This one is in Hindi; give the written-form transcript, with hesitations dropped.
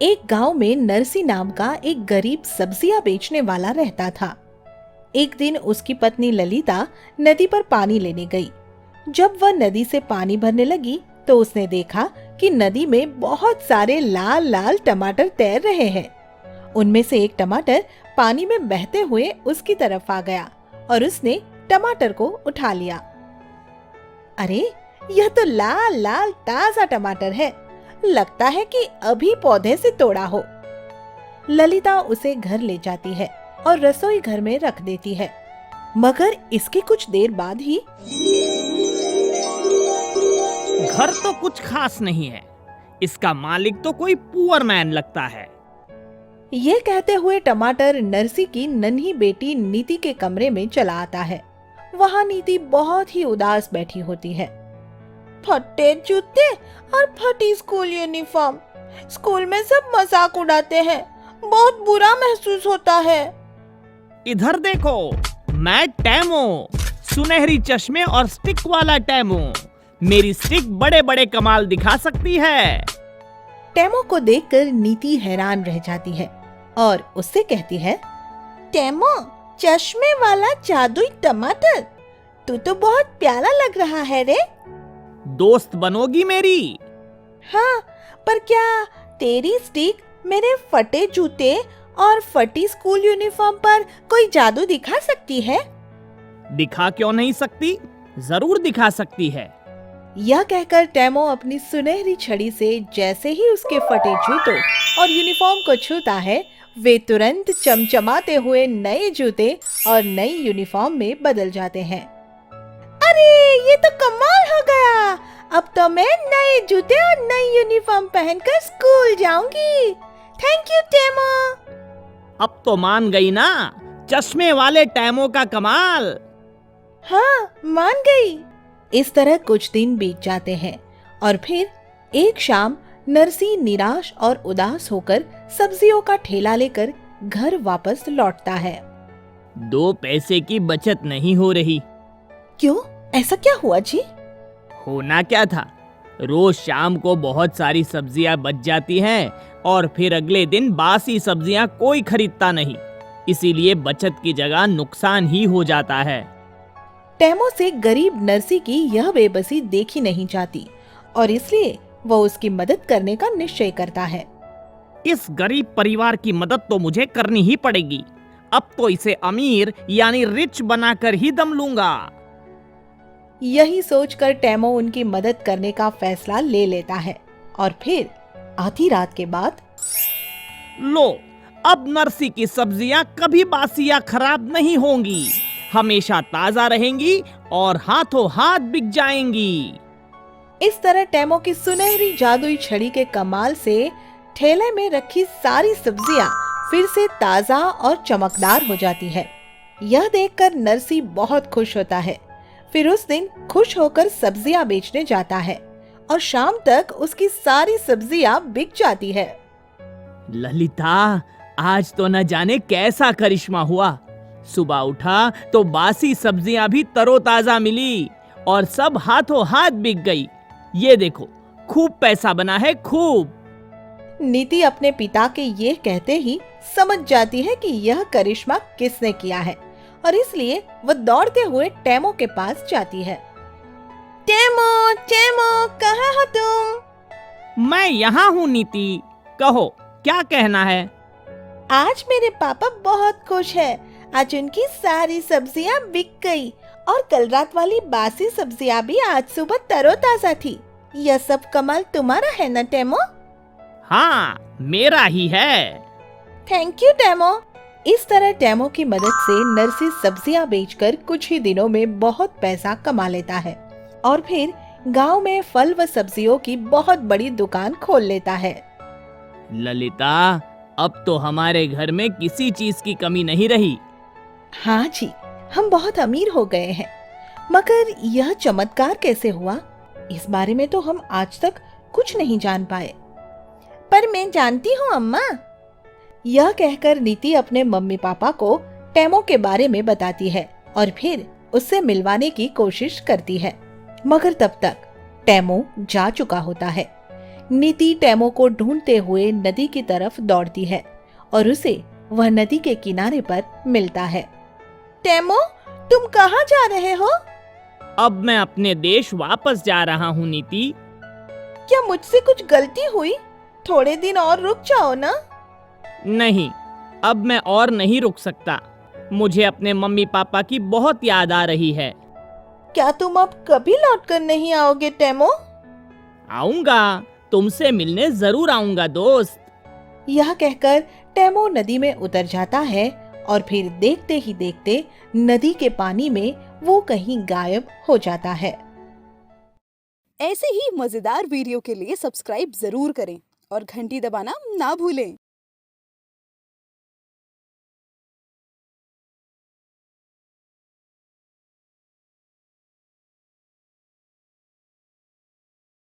एक गांव में नरसी नाम का एक गरीब सब्जियां बेचने वाला रहता था। एक दिन उसकी पत्नी ललिता नदी पर पानी लेने गई। जब वह नदी से पानी भरने लगी तो उसने देखा कि नदी में बहुत सारे लाल लाल टमाटर तैर रहे हैं। उनमें से एक टमाटर पानी में बहते हुए उसकी तरफ आ गया और उसने टमाटर को उठा लिया। अरे, यह तो लाल लाल ताजा टमाटर है, लगता है कि अभी पौधे से तोड़ा हो। ललिता उसे घर ले जाती है और रसोई घर में रख देती है। मगर इसके कुछ देर बाद ही घर तो कुछ खास नहीं है, इसका मालिक तो कोई पुअर मैन लगता है। ये कहते हुए टमाटर नरसी की नन्ही बेटी नीति के कमरे में चला आता है। वहाँ नीति बहुत ही उदास बैठी होती है। फटे जूते और फटी स्कूल यूनिफॉर्म, स्कूल में सब मजाक उड़ाते हैं, बहुत बुरा महसूस होता है। इधर देखो, मैं टैमो, सुनहरी चश्मे और स्टिक वाला टैमो। मेरी स्टिक बड़े बड़े कमाल दिखा सकती है। टैमो को देखकर नीति हैरान रह जाती है और उससे कहती है, टैमो, चश्मे वाला जादुई टमाटर, तू तो बहुत प्यारा लग रहा है रे। दोस्त बनोगी मेरी? हाँ, पर क्या तेरी स्टिक मेरे फटे जूते और फटी स्कूल यूनिफॉर्म पर कोई जादू दिखा सकती है? दिखा क्यों नहीं सकती, जरूर दिखा सकती है। यह कहकर टैमो अपनी सुनहरी छड़ी से जैसे ही उसके फटे जूतों और यूनिफॉर्म को छूता है, वे तुरंत चमचमाते हुए नए जूते और नई यूनिफॉर्म में बदल जाते हैं। अरे, ये तो कमाल हो गया! अब तो मैं नए जूते और नई यूनिफॉर्म पहनकर स्कूल जाऊंगी। थैंक यू टैमो। अब तो मान गई ना चश्मे वाले टैमो का कमाल? हाँ, मान गई। इस तरह कुछ दिन बीत जाते हैं और फिर एक शाम नरसी निराश और उदास होकर सब्जियों का ठेला लेकर घर वापस लौटता है। 2 पैसे की बचत नहीं हो रही। क्यों, ऐसा क्या हुआ जी? होना क्या था, रोज शाम को बहुत सारी सब्जियां बच जाती हैं और फिर अगले दिन बासी सब्जियां कोई खरीदता नहीं, इसीलिए बचत की जगह नुकसान ही हो जाता है। टैमो से गरीब नरसी की यह बेबसी देखी नहीं जाती और इसलिए वो उसकी मदद करने का निश्चय करता है। इस गरीब परिवार की मदद तो मुझे करनी ही पड़ेगी। अब तो इसे अमीर यानी रिच बनाकर ही दम लूंगा। यही सोचकर टैमो उनकी मदद करने का फैसला ले लेता है और फिर आधी रात के बाद लो, अब नरसी की सब्जियां कभी बासी या खराब नहीं होंगी, हमेशा ताजा रहेंगी और हाथों हाथ बिक जाएंगी। इस तरह टैमो की सुनहरी जादुई छड़ी के कमाल से ठेले में रखी सारी सब्जियां फिर से ताजा और चमकदार हो जाती है। यह देखकर नरसी बहुत खुश होता है। फिर उस दिन खुश होकर सब्जियां बेचने जाता है और शाम तक उसकी सारी सब्जियां बिक जाती है। ललिता, आज तो न जाने कैसा करिश्मा हुआ। सुबह उठा तो बासी सब्जियां भी तरोताजा मिली और सब हाथों हाथ बिक गई। ये देखो, खूब पैसा बना है, खूब। नीति अपने पिता के ये कहते ही समझ जाती है कि यह करिश्मा किसने किया है और इसलिए वह दौड़ते हुए टैमो के पास जाती है। टैमो, टैमो, कहाँ हो तुम? मैं यहाँ हूँ नीति, कहो क्या कहना है? आज मेरे पापा बहुत खुश है। आज उनकी सारी सब्जियां बिक गई और कल रात वाली बासी सब्जियां भी आज सुबह तरोताजा थी। यह सब कमाल तुम्हारा है ना टैमो? हाँ, मेरा ही है। थैंक यू टैमो। इस तरह टैमो की मदद से नरसी सब्जियां बेचकर कुछ ही दिनों में बहुत पैसा कमा लेता है और फिर गांव में फल व सब्जियों की बहुत बड़ी दुकान खोल लेता है। ललिता, अब तो हमारे घर में किसी चीज की कमी नहीं रही। हाँ जी, हम बहुत अमीर हो गए हैं। मगर यह चमत्कार कैसे हुआ, इस बारे में तो हम आज तक कुछ नहीं जान पाए। पर मैं जानती हूँ अम्मा। यह कहकर नीति अपने मम्मी पापा को टैमो के बारे में बताती है और फिर उससे मिलवाने की कोशिश करती है। मगर तब तक टैमो जा चुका होता है। नीति टेमो को ढूंढते हुए नदी की तरफ दौड़ती है और उसे वह नदी के किनारे पर मिलता है। टेमो, तुम कहाँ जा रहे हो? अब मैं अपने देश वापस जा रहा हूँ नीति। क्या मुझसे कुछ गलती हुई? थोड़े दिन और रुक जाओ ना। नहीं, अब मैं और नहीं रुक सकता। मुझे अपने मम्मी पापा की बहुत याद आ रही है। क्या तुम अब कभी लौटकर नहीं आओगे टेमो? आऊंगा, तुमसे मिलने जरूर आऊंगा दोस्त। यह कहकर टेमो नदी में उतर जाता है और फिर देखते ही देखते नदी के पानी में वो कहीं गायब हो जाता है। ऐसे ही मजेदार वीडियो के लिए सब्सक्राइब जरूर करें और घंटी दबाना ना भूलें।